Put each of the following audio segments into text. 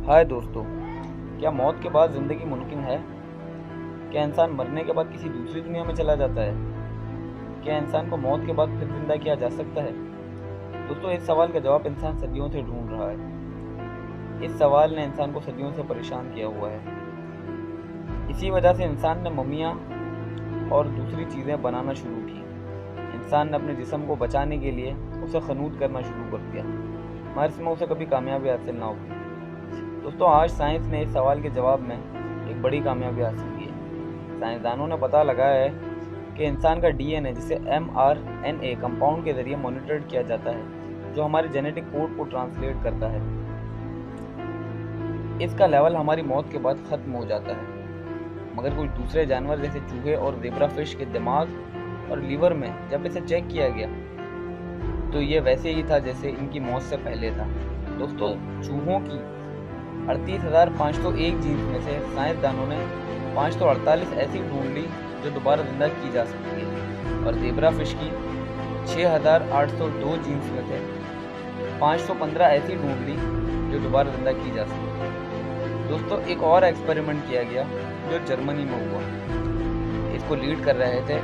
हाय दोस्तों, क्या मौत के बाद ज़िंदगी मुमकिन है? क्या इंसान मरने के बाद किसी दूसरी दुनिया में चला जाता है? क्या इंसान को मौत के बाद फिर ज़िंदा किया जा सकता है? दोस्तों, इस सवाल का जवाब इंसान सदियों से ढूंढ रहा है। इस सवाल ने इंसान को सदियों से परेशान किया हुआ है। इसी वजह से इंसान ने मम्मियाँ और दूसरी चीज़ें बनाना शुरू की। इंसान ने अपने जिस्म को बचाने के लिए उसे खनूद करना शुरू कर दिया, मगर इसमें उसे कभी कामयाबी हासिल ना हुई। दोस्तों, आज साइंस ने इस सवाल के जवाब में एक बड़ी कामयाबी हासिल की है। साइंसदानों ने पता लगाया है कि इंसान का डीएनए, जिसे mRNA कंपाउंड के जरिए मॉनिटर्ड किया जाता है, जो हमारे जेनेटिक कोड को ट्रांसलेट करता है, इसका लेवल हमारी मौत के बाद ख़त्म हो जाता है। मगर कुछ दूसरे जानवर जैसे चूहे और ज़ेब्रा फिश के दिमाग और लीवर में जब इसे चेक किया गया तो ये वैसे ही था जैसे इनकी मौत से पहले था। दोस्तों, चूहों की 38,501 जीन्स में से साइंसदानों ने 548 ऐसी ढूंढ ली जो दोबारा जिंदा की जा सकती है, और ज़ेब्रा फिश की 6,802 जीन्स में से 515 ऐसी ढूंढ ली जो दोबारा जिंदा की जा सकती है। दोस्तों, एक और एक्सपेरिमेंट किया गया जो जर्मनी में हुआ। इसको लीड कर रहे थे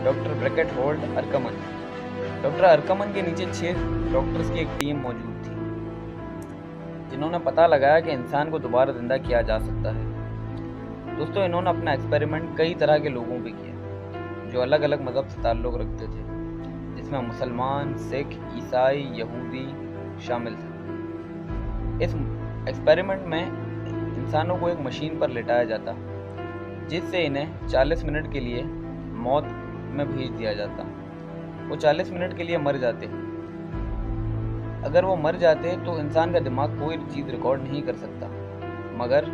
डॉक्टर ब्रैकेट होल्ड अरकमन। डॉक्टर अरकमन के नीचे 6 डॉक्टर्स की एक टीम मौजूद थी, जिन्होंने पता लगाया कि इंसान को दोबारा जिंदा किया जा सकता है। दोस्तों, इन्होंने अपना एक्सपेरिमेंट कई तरह के लोगों पे किया जो अलग अलग मज़हब से ताल्लुक़ रखते थे, जिसमें मुसलमान, सिख, ईसाई, यहूदी शामिल थे। इस एक्सपेरिमेंट में इंसानों को एक मशीन पर लिटाया जाता, जिससे इन्हें 40 मिनट के लिए मौत में भेज दिया जाता। वो 40 मिनट के लिए मर जाते। अगर वो मर जाते तो इंसान का दिमाग कोई चीज़ रिकॉर्ड नहीं कर सकता, मगर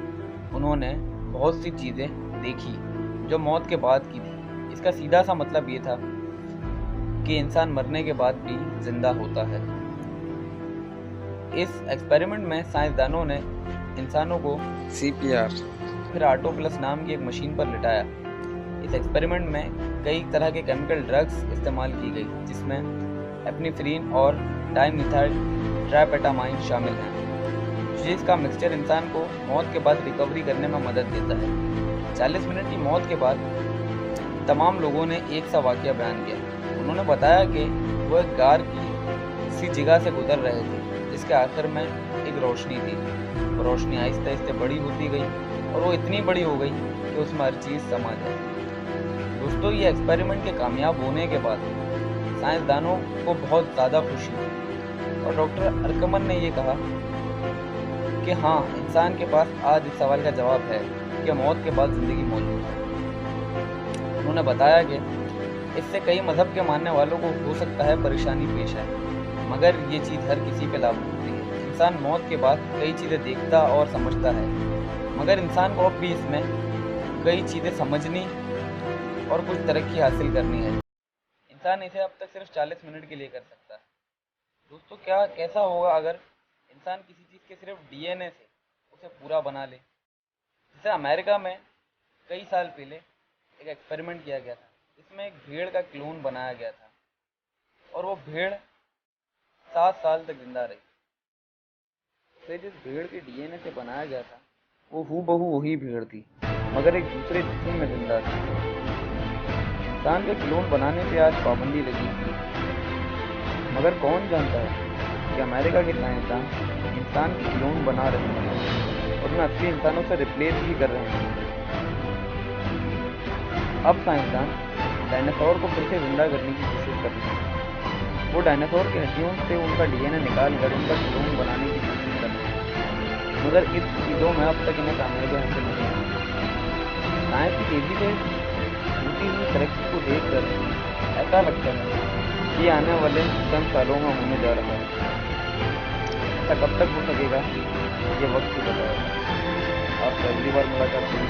उन्होंने बहुत सी चीज़ें देखी जो मौत के बाद की थी। इसका सीधा सा मतलब ये था कि इंसान मरने के बाद भी जिंदा होता है। इस एक्सपेरिमेंट में साइंसदानों ने इंसानों को CPR फिर ऑटोप्लस नाम की एक मशीन पर लिटाया। इस एक्सपेरिमेंट में कई तरह के केमिकल ड्रग्स इस्तेमाल की गई, जिसमें एप्नेफ्रीन और डाइमिथाइल ट्राइपेटामाइन शामिल हैं, जिसका मिक्सचर इंसान को मौत के बाद रिकवरी करने में मदद देता है। 40 मिनट की मौत के बाद तमाम लोगों ने एक सा वाक़या बयान किया। उन्होंने बताया कि वो एक गार की सी जगह से गुजर रहे थे, जिसके आखिर में एक रोशनी थी। वो रोशनी आहिस्ते आहिस्ते बड़ी होती गई और वो इतनी बड़ी हो गई कि उसमें हर चीज़ समा जाए। दोस्तों, ये एक्सपेरिमेंट के कामयाब होने के बाद साइंसदानों को बहुत ज़्यादा खुशी हुई, और डॉक्टर अरकमन ने ये कहा कि हाँ, इंसान के पास आज इस सवाल का जवाब है कि मौत के बाद ज़िंदगी मौजूद है। उन्होंने बताया कि इससे कई मज़हब के मानने वालों को हो सकता है परेशानी पेश आए, मगर ये चीज़ हर किसी पे लागू होती है। इंसान मौत के बाद कई चीज़ें देखता और समझता है, मगर इंसान को अब भी इसमें कई चीज़ें समझनी और कुछ तरक्की हासिल करनी है। इंसान इसे अब तक सिर्फ 40 मिनट के लिए कर सकता है। दोस्तों, कैसा होगा अगर इंसान किसी चीज़ के सिर्फ डीएनए से उसे पूरा बना ले? जैसे अमेरिका में कई साल पहले एक एक्सपेरिमेंट किया गया था, इसमें एक भेड़ का क्लोन बनाया गया था, और वो भेड़ 7 साल तक जिंदा रही। फिर जिस भेड़ के डीएनए से बनाया गया था वो हूबहू वही भेड़ थी, मगर एक दूसरे जिस्म में जिंदा थी। इंसान के क्लोन बनाने पे आज पाबंदी लगी थी, मगर कौन जानता है कि अमेरिका के साइंसदान इंसान के क्लोन बना रहे हैं और उन्हें असली इंसानों से रिप्लेस भी कर रहे हैं। अब साइंसदान डायनासोर को फिर से जिंदा करने की कोशिश कर रहे हैं। वो डायनासोर की हड्डियों से उनका डीएनए निकाल कर उनका क्लोन बनाने की कोशिश कर रहे हैं, मगर इस चीज़ों में अब तक इन्हें कामयाबी हासिल नहीं हुई। साइंस की तेजी से होती हुई तरक्की को देखकर ऐसा लगता है कि आने वाले चंद सालों में होने जा रहा है। ऐसा कब तक हो सकेगा, ये वक्त ही बताएगा। आपसे अगली बार मुलाकात होगी।